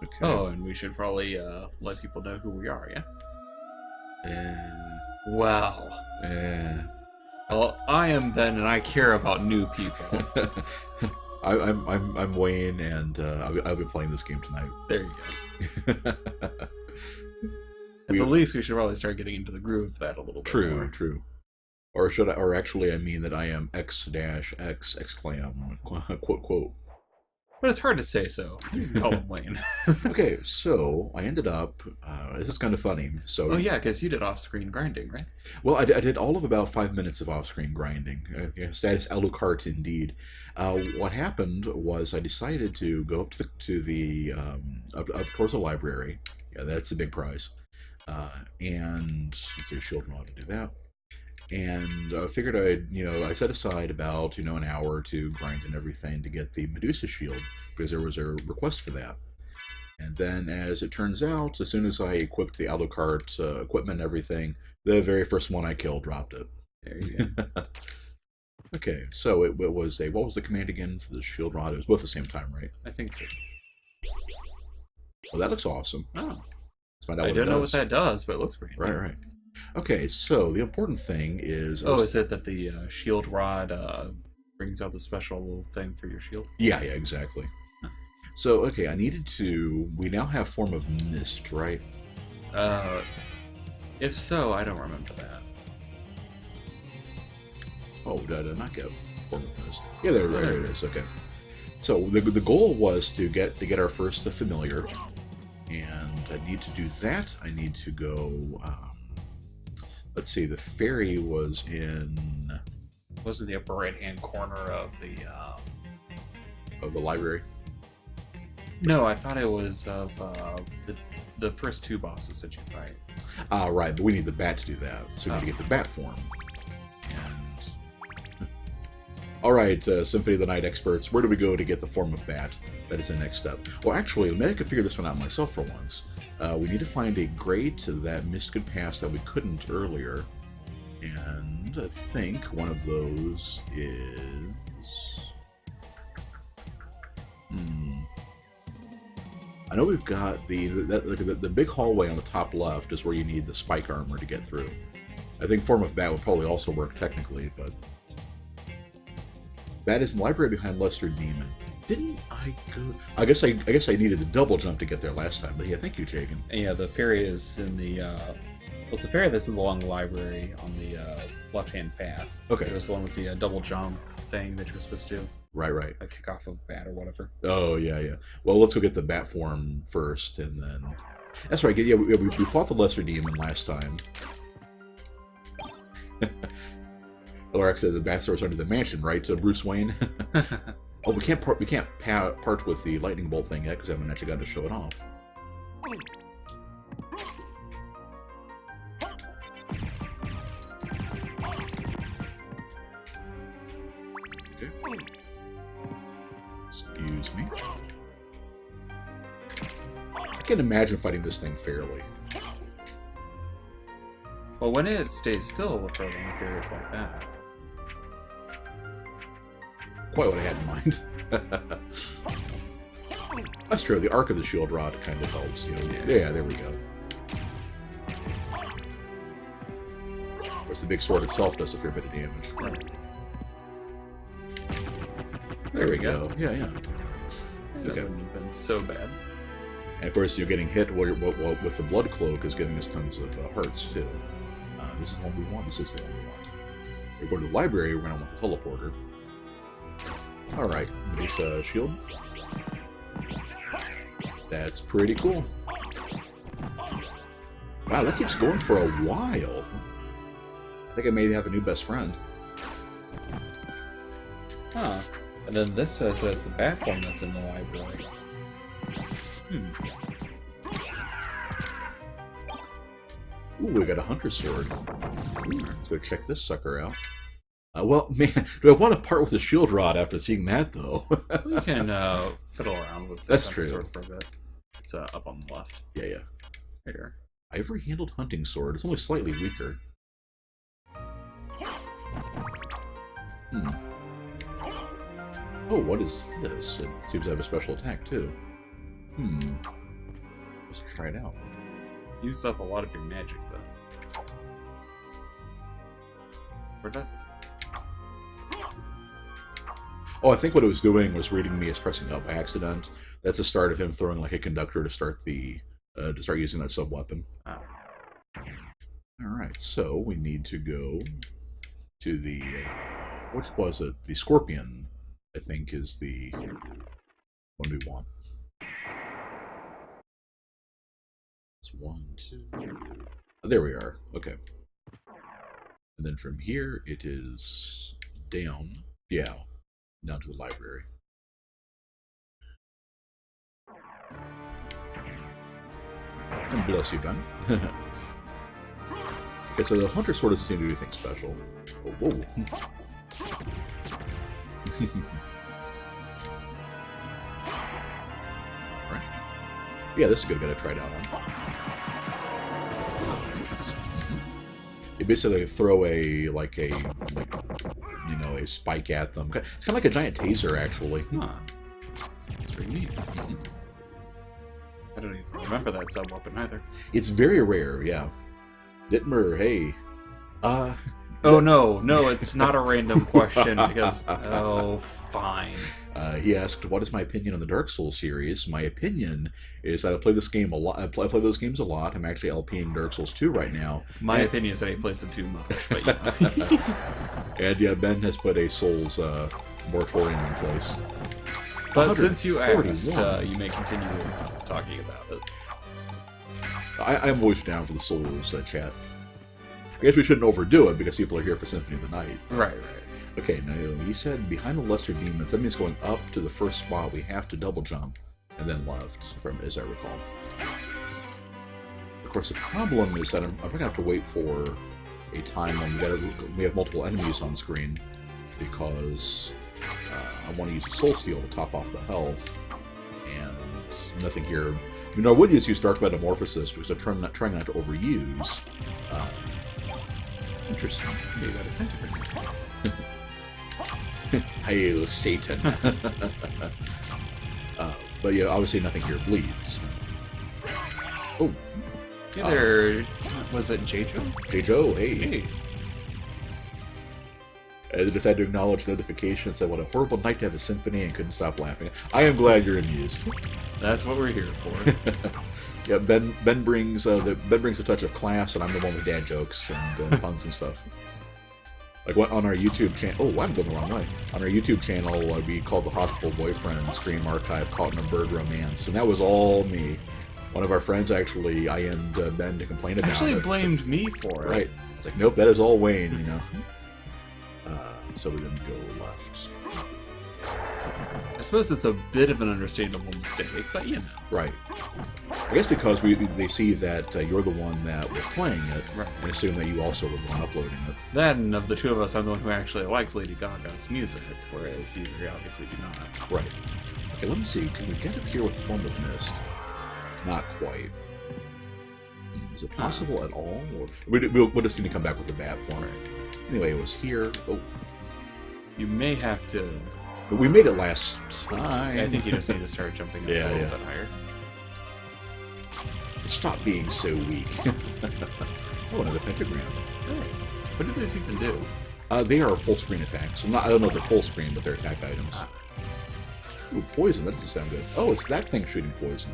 Okay. Oh, and we should probably let people know who we are, yeah? Wow. Eh. Well, I am Ben, and I care about new people. I'm Wayne, and I'll be playing this game tonight. There you go. At the least, we should probably start getting into the groove of that a little bit more. True. Or should I? Or actually, I mean that I am X-X exclam quote. But it's hard to say, so you can call him Wayne. Okay, so I ended up. This is kind of funny. So Oh yeah, because you did off-screen grinding, right? well, I did all of about 5 minutes of off-screen grinding. Yeah, status Alucard indeed. What happened was I decided to go up to the up towards the library. Yeah, that's a big prize. And let's see, a shield rod to do that. And I figured I set aside about an hour to grind and everything to get the Medusa shield because there was a request for that. And then, as it turns out, as soon as I equipped the Alucard equipment and everything, the very first one I killed dropped it. There you go. Okay, so it was what was the command again for the shield rod? It was both at the same time, right? I think so. Well, that looks awesome. Oh, Let's find out I what don't it know does. what that does, but it looks pretty. Right. Okay, so the important thing is... Oh, is it that the shield rod brings out the special little thing for your shield? Yeah, exactly. Huh. So, okay, I needed to... We now have Form of Mist, right? If so, I don't remember that. Oh, did I not get Form of Mist? Yeah, there it is. Okay. So the goal was to get our first familiar, and I need to do that. I need to go... let's see, the fairy was in... Was in the upper right-hand corner of the library? No, I thought it was of the first two bosses that you fight. Right, but we need the bat to do that. So we need to get the bat form. And... Alright, Symphony of the Night experts, where do we go to get the form of bat? That is the next step. Well, actually, maybe I could figure this one out myself for once. We need to find a grate that Mist could pass that we couldn't earlier. And I think one of those is... I know we've got the big hallway on the top left is where you need the spike armor to get through. I think Form of Bat would probably also work technically, but... Bat is in the library behind Lester Demon. Didn't I go... I guess I needed the double jump to get there last time, but yeah, thank you, Jagan. And yeah, the fairy is in the... it's the fairy that's along the library on the left-hand path. Okay. It was the one with the double jump thing that you're supposed to do. Right. A kick off of bat or whatever. Oh, yeah. Well, let's go get the bat form first, and then... That's right, yeah, we fought the Lesser Demon last time. Olrox said the bat source under the mansion, right? So Bruce Wayne. Oh, we can't part with the lightning bolt thing yet because I haven't actually got to show it off. Okay. Excuse me. I can't imagine fighting this thing fairly. Well, when it stays still for long periods like that. Quite what I had in mind. That's true. The arc of the shield rod kind of helps. Yeah, there we go. Of course, the big sword itself does a fair bit of damage. Right. There we go. Yeah. That wouldn't have been so bad. And of course, you're getting hit with the blood cloak is giving us tons of hearts too. This is the one we want. This is the one we want. We go to the library. We're going to want the teleporter. Alright, Medusa shield. That's pretty cool. Wow, that keeps going for a while. I think I may have a new best friend. Huh. And then this says that's the bat form that's in the library. Ooh, we got a hunter sword. Let's go check this sucker out. Well, man, do I want to part with the shield rod after seeing that, though? We can fiddle around with the That's true. sword for a bit. It's up on the left. Yeah. Right here. Ivory handled hunting sword. It's only slightly weaker. Oh, what is this? It seems to have a special attack, too. Let's try it out. Uses up a lot of your magic, though. Or does it? Oh, I think what it was doing was reading me as pressing up by accident. That's the start of him throwing like a conductor to start the to start using that sub weapon. Oh. All right, so we need to go to the which was it? The Scorpion, I think, is the one we want. It's 1, 2. Oh, there we are. Okay. And then from here it is down. Yeah, down to the library. And bless you, Ben. Okay, so the Hunter Sword doesn't seem to do anything special. Oh, whoa. Right. Yeah, this is good. Gotta try it out on. Interesting. You basically throw a a spike at them. It's kind of like a giant taser, actually. Huh. That's pretty neat. I don't even remember that sub weapon either. It's very rare, yeah. Dittmer, hey. Oh, no, it's not a random question because... Oh, fine. He asked, what is my opinion on the Dark Souls series? My opinion is that I play this game a lot. I play those games a lot. I'm actually LPing Dark Souls 2 right now. My opinion is that he plays them too much, but yeah. And yeah, Ben has put a Souls moratorium in place. But since you asked, you may continue talking about it. I'm always down for the Souls chat. I guess we shouldn't overdo it because people are here for Symphony of the Night. Right. Okay, now he said behind the Lesser Demons, that means going up to the first spot, we have to double jump, and then left, as I recall. Of course, the problem is that I'm going to have to wait for a time when we have multiple enemies on screen, because I want to use the Soul Steel to top off the health, and nothing here. I would use Dark Metamorphosis, because I'm trying not to overuse. Interesting. You got a pentagram. Hail Satan. But yeah, obviously nothing here bleeds. Oh. Either was it J-Joe? J-Joe, hey. I decided to acknowledge notifications that what a horrible night to have a symphony and couldn't stop laughing. I am glad you're amused. That's what we're here for. Yeah, Ben brings a touch of class, and I'm the one with dad jokes and puns and stuff. Like on our YouTube channel. Oh, I'm going the wrong way. On our YouTube channel, we called the Hospital Boyfriend Scream Archive Caught in a Bird Romance, and that was all me. One of our friends actually IM'd Ben to complain about it. Actually blamed me for it. Right. It's like, nope, that is all Wayne, you know. So we didn't go left. I suppose it's a bit of an understandable mistake, but you know. Right. I guess because they see that you're the one that was playing it, right, and assume that you also were the one uploading it. Then, of the two of us, I'm the one who actually likes Lady Gaga's music, whereas you obviously do not. Right. Okay, let me see. Can we get up here with Form of Mist? Not quite. Is it possible at all? Or we'll just need to come back with the bad form. Right. Anyway, it was here. Oh. You may have to... But we made it last time. I think you just need to start jumping up a little bit higher. Stop being so weak. Oh, another pentagram. Right. What do these even do? They are full screen attacks. I don't know if they're full screen, but they're attack items. Ooh, poison. That doesn't sound good. Oh, it's that thing shooting poison.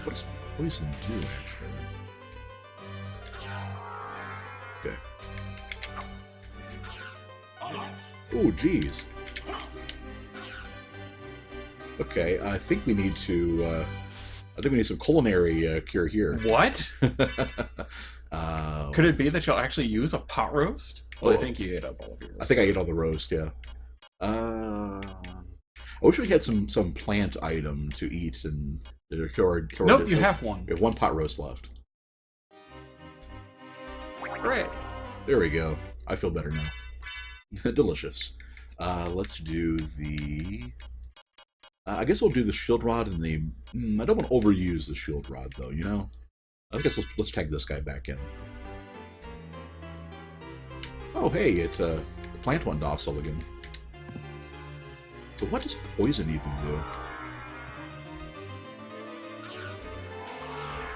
What does poison do, actually? Okay. Oh, geez. Okay, I think we need to. I think we need some culinary cure here. What? Could it be that you'll actually use a pot roast? Well, I think you ate up all of yours. I think I ate all the roast. Yeah. I wish we had some plant item to eat and. Nope, you have one. We have one pot roast left. Great. There we go. I feel better now. Delicious. Let's do the... I guess we'll do the shield rod and the... I don't want to overuse the shield rod, though, you know? I guess let's tag this guy back in. Oh, hey, the plant went docile again. So what does poison even do?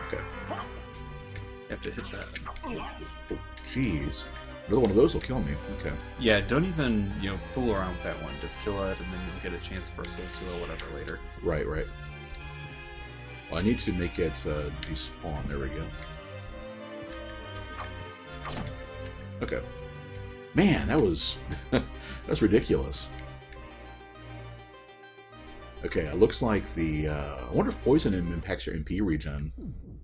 Okay. You have to hit that. Oh, jeez. Another one of those will kill me. Okay. Yeah, don't even, fool around with that one. Just kill it, and then you'll get a chance for a soul steal or whatever later. Right, right. Well, I need to make it despawn. There we go. Okay. Man, that was that's ridiculous. Okay, it looks like the. I wonder if poison impacts your MP regen.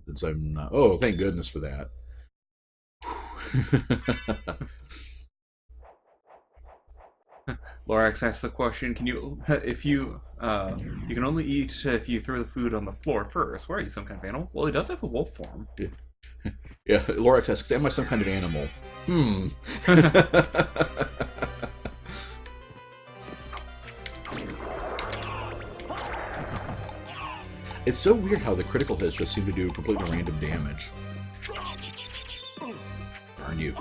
Since I'm not. Oh, thank goodness for that. Lorax asked the question: can you, if you can only eat if you throw the food on the floor first? Why are you some kind of animal? Well, he does have a wolf form. Yeah, Lorax asks, am I some kind of animal? It's so weird how the critical hits just seem to do completely random damage. Darn you.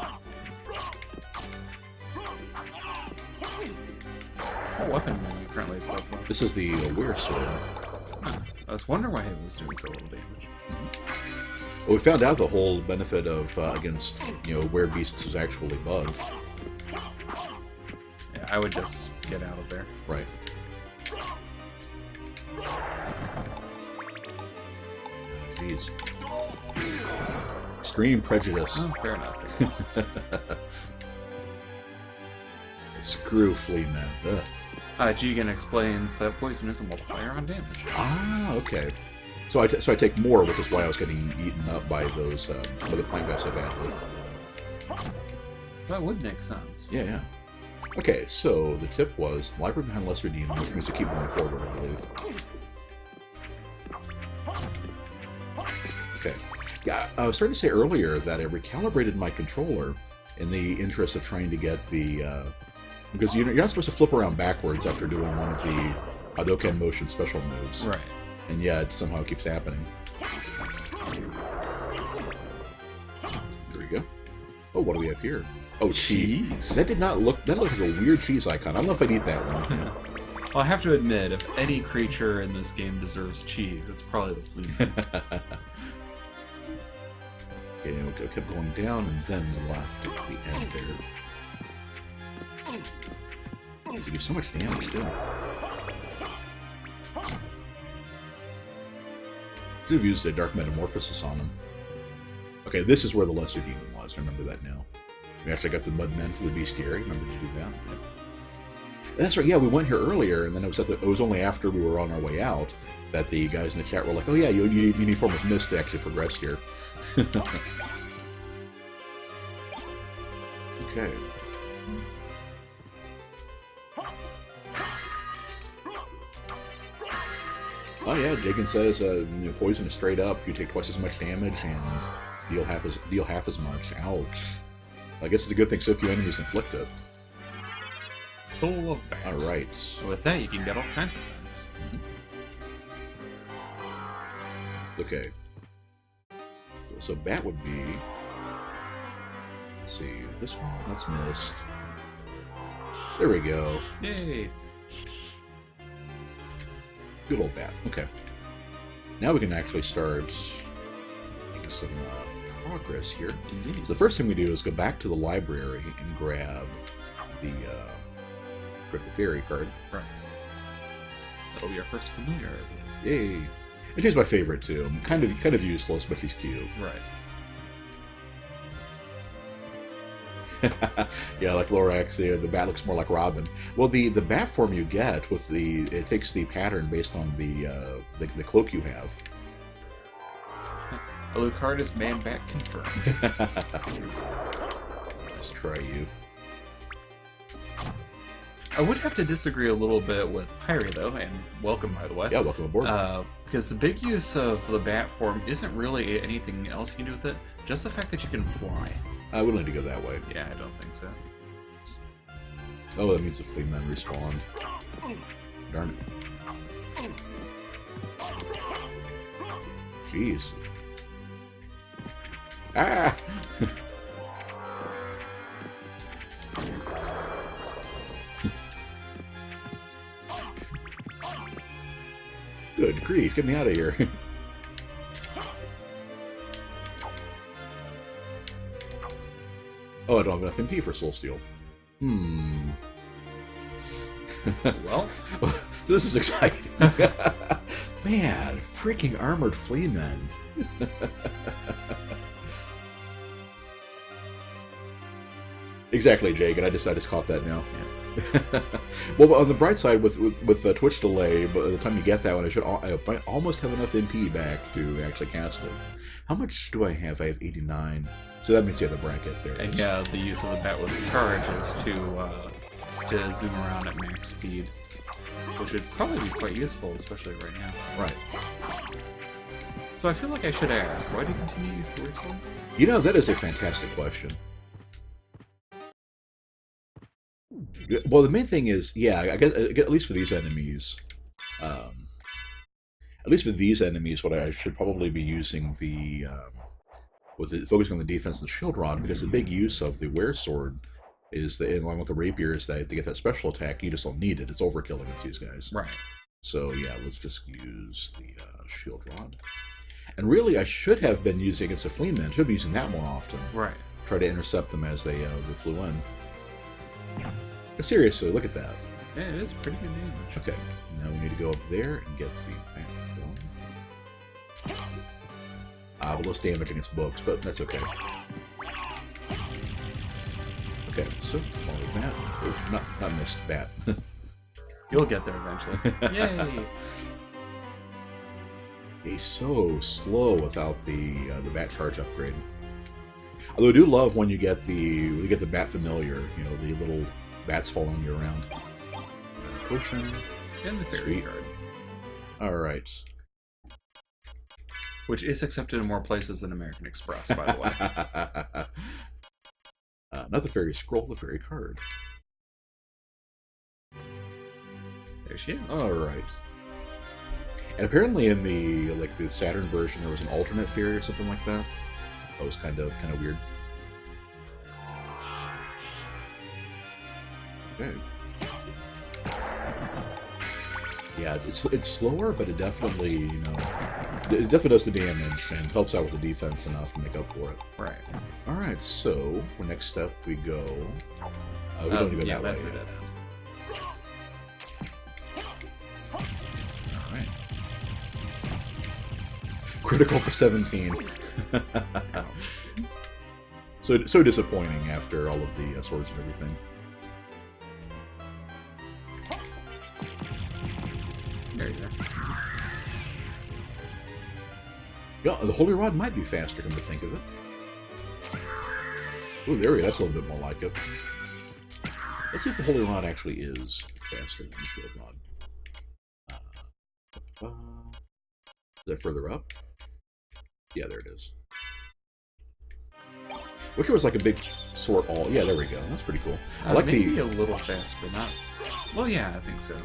What weapon are you currently equipped with? This is the Weir Sword. I was wondering why it was doing so little damage. Well, we found out the whole benefit of against werebeasts was actually bugged. Yeah, I would just get out of there. Right. Jeez. Extreme prejudice. Oh, fair enough. I guess. Screw flea men. Jigen explains that poison is a multiplier on damage. Ah, okay. So I take more, which is why I was getting eaten up by those by the plant guys so badly. That would make sense. Yeah, yeah. Okay, so the tip was library behind lesser demon, which means to keep moving forward, I believe. Okay. Yeah, I was starting to say earlier that I recalibrated my controller in the interest of trying to get the because you're not supposed to flip around backwards after doing one of the Hadouken motion special moves. Right. And yet, somehow it keeps happening. There we go. Oh, what do we have here? Oh, cheese. That did not look... That looked like a weird cheese icon. I don't know if I'd eat that one. Well, I have to admit, if any creature in this game deserves cheese, it's probably the flea. Okay, we kept going down and then left at the end there. Does it do so much damage, too? Should have used a Dark Metamorphosis on him. Okay, this is where the Lesser Demon was. I remember that now. We actually got the Mudmen for the Bestiary. Remember to do that? Yep. That's right. Yeah, we went here earlier, and then it was only after we were on our way out that the guys in the chat were like, "Oh yeah, you need Form of Mist to actually progress here." Okay. Oh yeah, Jagan says poison is straight up. You take twice as much damage and deal half as much. Ouch. I guess it's a good thing so few enemies inflict it. Soul of Bat. All right. With that, you can get all kinds of things. Okay. So Bat would be. Let's see. This one. That's missed. There we go. Yay. Good old Bat. Okay. Now we can actually start making some progress here. Indeed. So the first thing we do is go back to the library and grab the fairy card. Right. That'll be our first familiar, I believe. Yay! And she's my favorite too. Kind of useless, but she's cute. Right. Yeah, like Lorax, the Bat looks more like Robin. Well, the Bat form you get with it takes the pattern based on the cloak you have. Alucard is Man-Bat confirmed. Let's try you. I would have to disagree a little bit with Pyre, though, and welcome, by the way. Yeah, welcome aboard. Because the big use of the Bat form isn't really anything else you can do with it, just the fact that you can fly. I would like to go that way. Yeah, I don't think so. Oh, that means the flea men respawned. Darn it. Jeez. Ah! Good grief, get me out of here. Oh, I don't have enough MP for Soul Steel. Hmm. Well, This is exciting. Man, freaking armored fleamen. Exactly, Jake, and I just caught that now. yeah. Well, on the bright side, with the Twitch delay, by the time you get that one, I might almost have enough MP back to actually cast it. How much do I have? I have 89. So that means you have the bracket there. And yeah, the use of the bat with the charge is to zoom around at max speed, which would probably be quite useful, especially right now. Right. So I feel like I should ask, why do you continue to use the word sword? You know, that is a fantastic question. Well, the main thing is, yeah, I guess at least for these enemies, what I should probably be using focusing on the defense and the shield rod, because the big use of the wear sword is that, along with the rapiers, that to get that special attack, you just don't need it. It's overkill against these guys. Right. So yeah, let's just use the shield rod. And really, I should have been using against the fleamen. Should be using that more often. Right. Try to intercept them as they flew in. But seriously, look at that. Yeah, it is pretty good damage. Okay, now we need to go up there and get the bat form. Well, less damage against books, but that's okay. Okay, so follow bat. Oh, not missed bat. You'll get there eventually. Yay! He's so slow without the bat charge upgrade. Although I do love when you get the bat familiar, you know, the little bats following you around. Potion. And the fairy card. Alright. Which is accepted in more places than American Express, by the way. Not the fairy scroll, the fairy card. There she is. Alright. And apparently in the Saturn version there was an alternate fairy or something like that. That was kind of weird. Okay. Yeah, it's slower, but it definitely, you know, it definitely does the damage and helps out with the defense enough to make up for it. Right. All right, so for next step we go. We don't even yeah, that that's way. the dead end. All right. Critical for 17. So disappointing after all of the swords and everything. There you go. Yeah, the Holy Rod might be faster, come to think of it. Oh, there we go. That's a little bit more like it. Let's see if the Holy Rod actually is faster than the Shield Rod. Is that further up? Yeah, there it is. Wish there was like a big sword all. Yeah, there we go. That's pretty cool. I like maybe a little faster, but not. Well, yeah, I think so.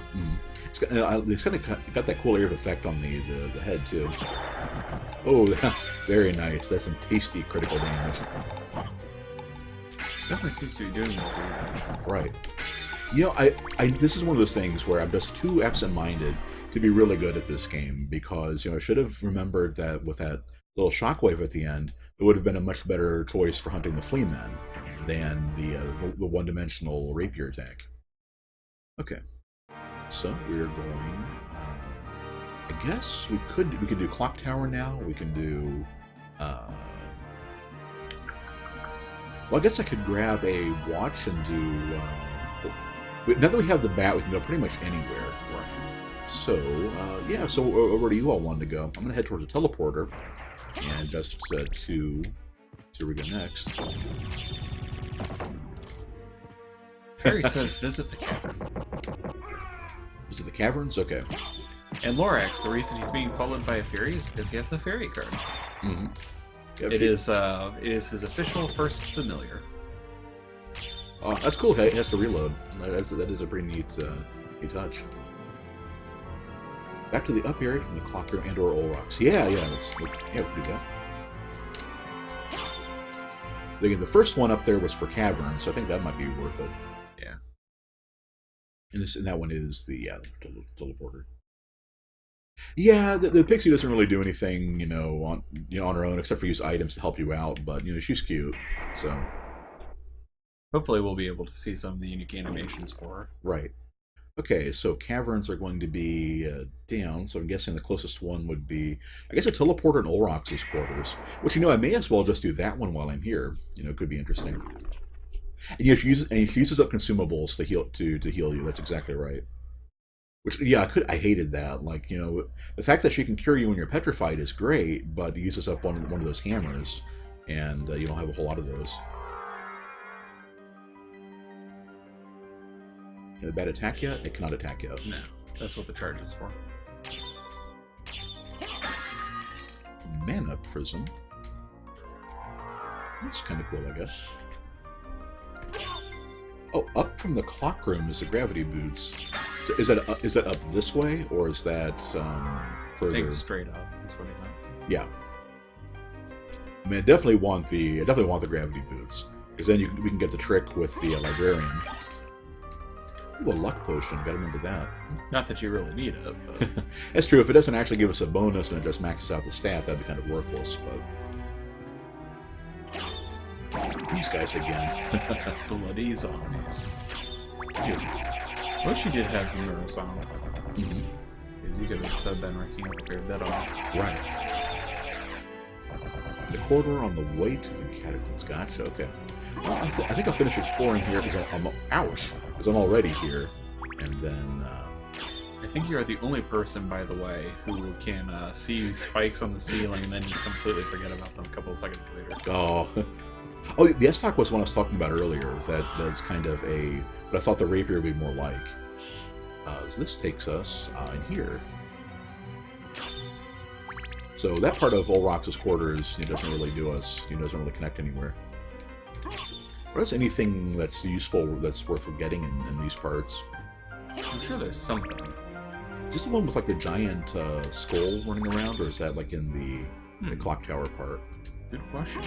It's kind of got that cool air of effect on the head too. Oh, very nice. That's some tasty critical damage. Definitely seems to be doing more damage. Right. You know, this is one of those things where I'm just too absent-minded to be really good at this game, because, you know, I should have remembered that with that little shockwave at the end, it would have been a much better choice for hunting the fleamen than the one-dimensional rapier attack. Okay, so we're going. I guess we could do Clock Tower now. We can do. Well, I guess I could grab a watch and do. Now that we have the bat, we can go pretty much anywhere. Right. So yeah. So where do you all want to go? I'm gonna head towards the teleporter, and just to where we go next. Harry says visit the cavern. Visit the caverns? Okay. And Lorax, the reason he's being followed by a fairy is because he has the fairy card. Mm-hmm. Yep, It is his official first familiar. Oh, that's cool. He has to reload. That is a pretty neat touch. Back to the up area from the clock room and/or Olrox. Yeah, let's do that. Again, the first one up there was for caverns, so I think that might be worth it. Yeah. And that one is the teleporter. Yeah, the pixie doesn't really do anything, on her own, except for use items to help you out. But she's cute, so. Hopefully we'll be able to see some of the unique animations for her. Right. Okay, so caverns are going to be down, so I'm guessing the closest one would be, I guess, a teleporter in Olrox's quarters. Which, I may as well just do that one while I'm here. It could be interesting. And she uses up consumables to heal you. That's exactly right. Which, yeah, I hated that. Like, the fact that she can cure you when you're petrified is great, but it uses up one of those hammers, and you don't have a whole lot of those. Can the bat attack yet? It cannot attack yet. No, that's what the charge is for. Mana prism. That's kind of cool, I guess. Oh, up from the clock room is the gravity boots. So is that up this way, or is that further? I think straight up is what he meant. Yeah. I mean, I definitely want the gravity boots, because then we can get the trick with the librarian. Ooh, a luck potion. Gotta remember that. Not that you really need it, but That's true. If it doesn't actually give us a bonus and it just maxes out the stat, that'd be kind of worthless. But these guys again. bloody zombies. What you did have Neuros on, because you could have been raking up a fair bit on it. Right. The corridor on the way to the catacombs. Gotcha. Okay. Well, I think I'll finish exploring here because I'm already here, and then. I think you're the only person, by the way, who can see spikes on the ceiling and then just completely forget about them a couple of seconds later. Oh, the S-Talk was one I was talking about earlier. That's kind of but I thought the rapier would be more like. So this takes us in here. So that part of Olrox's quarters doesn't really do us. Doesn't really connect anywhere. What is anything that's useful, that's worth getting in these parts? I'm sure there's something. Is this the one with like the giant skull running around, or is that like in the clock tower part? Good question.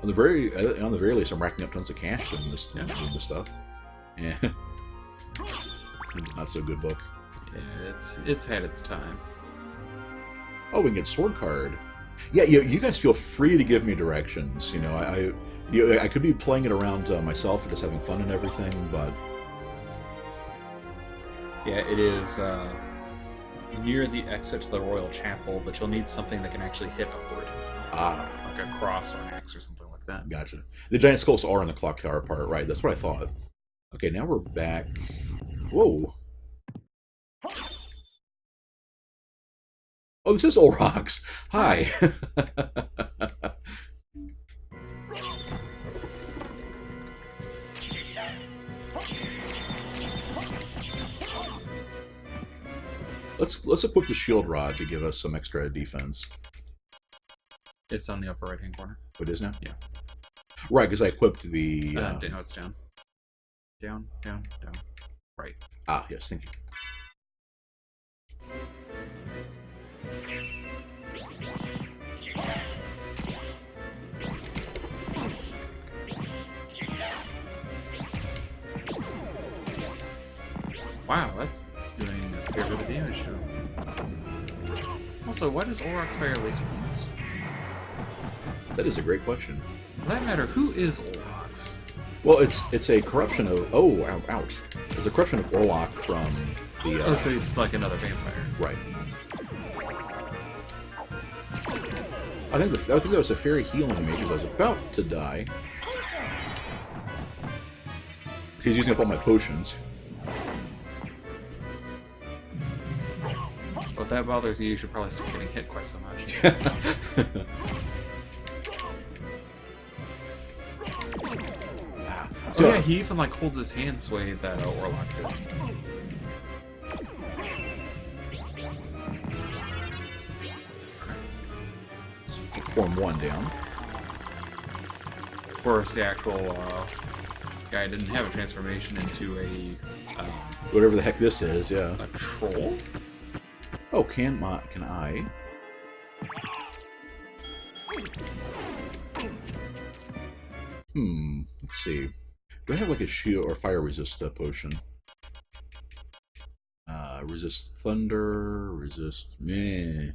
On the very least, I'm racking up tons of cash doing this stuff. Yeah. Not so good book. Yeah, it's had its time. Oh, we can get sword card. Yeah, you guys feel free to give me directions. I could be playing it around myself and just having fun and everything, but yeah, it is near the exit to the Royal Chapel, but you'll need something that can actually hit upward. Like a cross or an axe or something like that. Gotcha. The giant skulls are in the clock tower part, right? That's what I thought. Okay, now we're back. Whoa. Oh, this is Olrox. Hi. Let's equip the shield rod to give us some extra defense. It's on the upper right-hand corner. Oh, it is now? Yeah. Right, because I equipped the... No, it's down. Down. Right. Ah, yes, thank you. Wow, that's doing a fair bit of damage to him. Also, why does Olrox fire laser beams? That is a great question. For that matter, who is Olrox? Well, it's a corruption of... Oh, ouch. It's a corruption of Orlok from the... Oh, so he's like another vampire. Right. I think that was a fairy healing me because I was about to die. She's using up all my potions. Well, if that bothers you, you should probably stop getting hit quite so much. So, yeah, he even like holds his hand sway that Orlok did. Let's form one down. Of course, the actual guy didn't have a transformation into a Whatever the heck this is, yeah. a troll. Oh, can I? Let's see. Do I have like a shield or fire resist potion? Resist thunder, resist meh.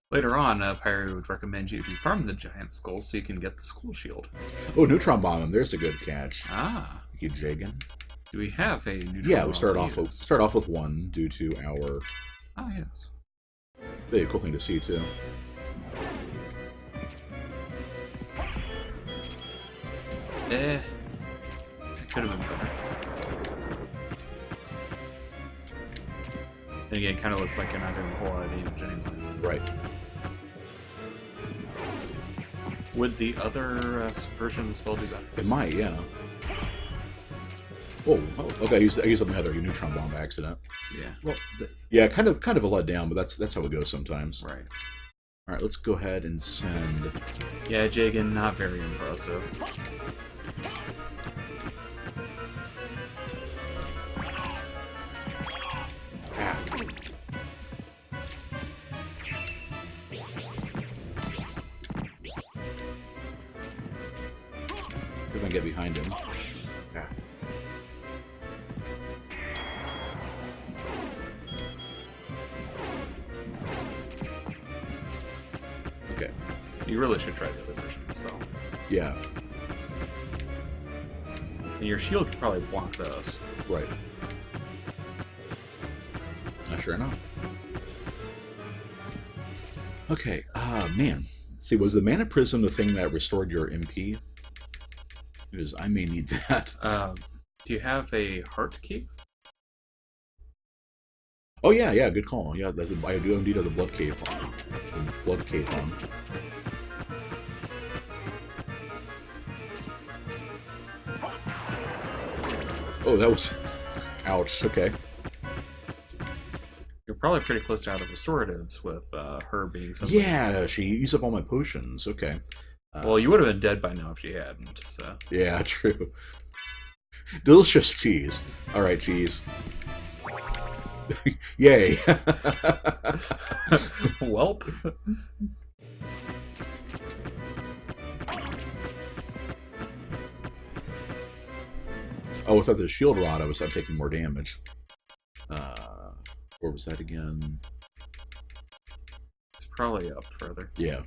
Later on, Pyre would recommend you to farm the giant skull so you can get the skull shield. Oh, neutron bomb him. There's a good catch. Ah. Thank you, Jagan. Do we have a neutron bomb? Yeah, we start off with one due to our... Ah, yes. Very cool thing to see, too. It could have been better. And again, it kind of looks like you're not doing a whole lot of damage anyway. Right. Would the other version of the spell do better? It might, yeah. Whoa, oh, okay, I used up my other neutron bomb by accident. Yeah. Well, yeah, kind of a letdown, but that's how it goes sometimes. Right. All right, let's go ahead and send... Yeah, Jagan, not very impressive. Ah. If I can get behind him. Yeah. Okay. You really should try the other version of the spell. Yeah. And your shield could probably block those. Right. Sure enough. Okay. Man. Let's see, was the Mana Prism the thing that restored your MP? Because I may need that. Do you have a heart cape? Oh yeah, good call. Yeah, I do indeed have the blood cape on. The blood cape on. Oh, that was... Ouch, okay. You're probably pretty close to out of restoratives with her being something. Yeah, she used up all my potions, okay. Well, you would have been dead by now if she hadn't, so... Yeah, true. Delicious cheese. Alright, cheese. Yay. Welp. Oh, without the shield rod, I'm taking more damage. Where was that again? It's probably up further. Yeah.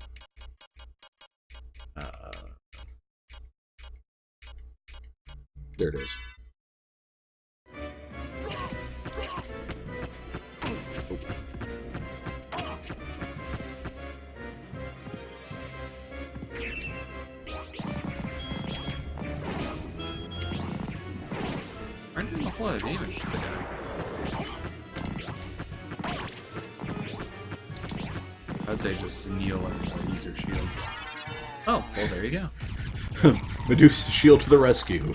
There it is. I'm doing a whole lot of damage to the guy. I'd say just kneel and use your shield. Oh, well, there you go. Medusa's shield to the rescue.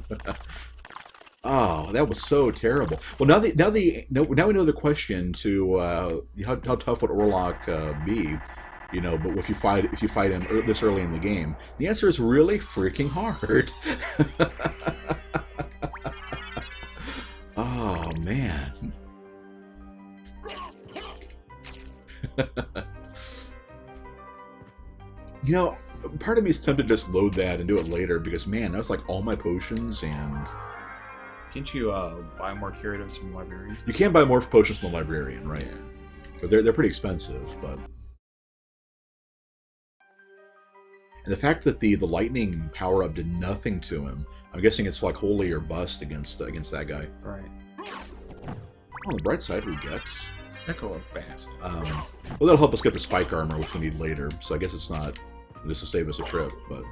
Oh, that was so terrible. Well, now we know the question to how tough would Orlok be, you know. But if you fight him this early in the game, the answer is really freaking hard. Oh man. You know, part of me is tempted to just load that and do it later because, man, that was like all my potions and... Can't you buy more curatives from the librarian? You can buy more potions from the librarian, right? Yeah. But they're pretty expensive, but... And the fact that the lightning power-up did nothing to him, I'm guessing it's like holy or bust against that guy. Right. On the bright side, we get... Echo of Bat. Well, that'll help us get the spike armor, which we need later, so I guess it's not... This will save us a trip, but...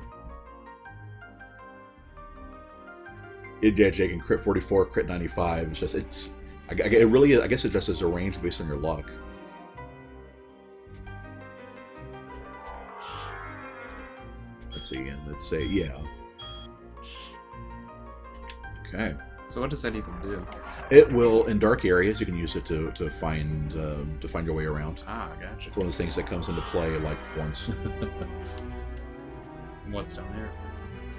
Yeah, Jake can crit 44, crit 95. It's just, it really is, I guess it just is a range based on your luck. Let's see, and let's say, yeah. Okay. So what does that even do? It will, in dark areas, you can use it to find your way around. Ah, gotcha. It's one of those things that comes into play like once. What's down there?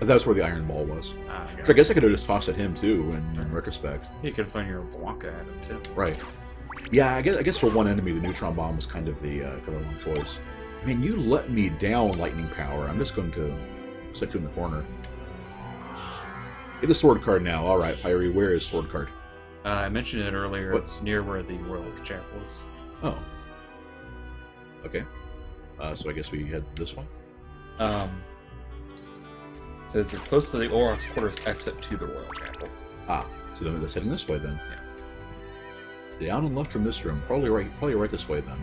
That's where the iron ball was. Ah, I guess I could have just tossed at him too, in retrospect. You could have thrown your Blanca at him too. Right. Yeah, I guess for one enemy, the neutron bomb was kind of the wrong choice. I mean, you let me down, lightning power. I'm just going to set you in the corner. Get the sword card now. All right, Pyre, where is sword card? I mentioned it earlier. What? It's near where the Orlok chapel is. Oh. Okay. So I guess we head this way? Says it's close to the Olrox quarters exit to the Royal Chapel. So then that's heading this way then. Yeah. Down and left from this room. Probably right this way then.